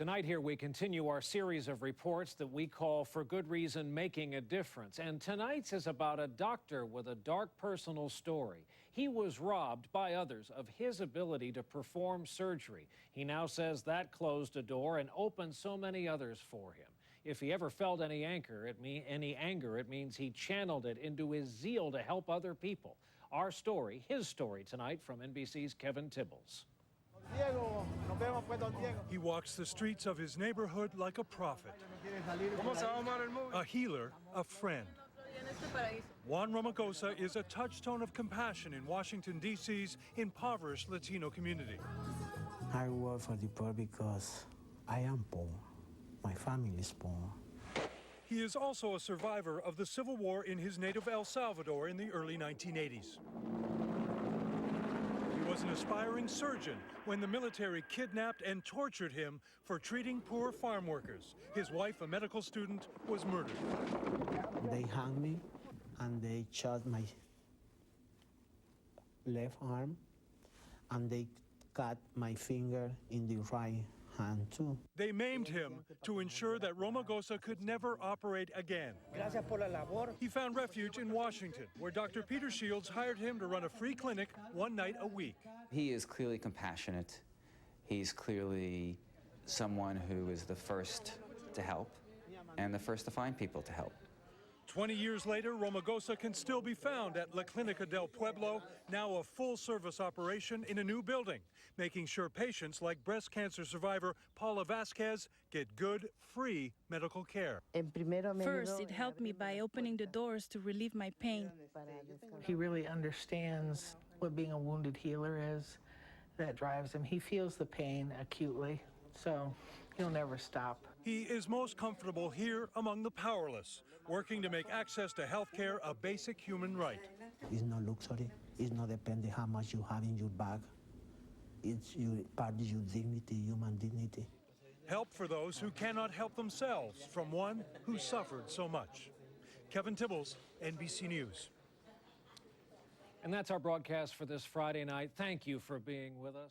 Tonight here we continue our series of reports that we call For Good Reason Making a Difference. And tonight's is about a doctor with a dark personal story. He was robbed by others of his ability to perform surgery. He now says that closed a door and opened so many others for him. If he ever felt any anger, it means he channeled it into his zeal to help other people. Our story, his story tonight from NBC's Kevin Tibbles. He walks the streets of his neighborhood like a prophet, a healer, a friend. Juan Romagosa is a touchstone of compassion in Washington, D.C.'s impoverished Latino community. I work for the poor because I am poor. My family is poor. He is also a survivor of the civil war in his native El Salvador in the early 1980s. He was an aspiring surgeon when the military kidnapped and tortured him for treating poor farm workers. His wife, a medical student, was murdered. They hung me and they shot my left arm and they cut my finger in the right hand too. They maimed him to ensure that Romagosa could never operate again. He found refuge in Washington, where Dr. Peter Shields hired him to run a free clinic one night a week. He is clearly compassionate. He's clearly someone who is the first to help and the first to find people to help. 20 years later, Romagosa can still be found at La Clínica del Pueblo, now a full-service operation in a new building, making sure patients like breast cancer survivor Paula Vasquez get good, free medical care. First, it helped me by opening the doors to relieve my pain. He really understands what being a wounded healer is. That drives him. He feels the pain acutely, so he'll never stop. He is most comfortable here among the powerless, working to make access to health care a basic human right. It's not luxury. It's not depending how much you have in your bag. It's part of your dignity, human dignity. Help for those who cannot help themselves from one who suffered so much. Kevin Tibbles, NBC News. And that's our broadcast for this Friday night. Thank you for being with us.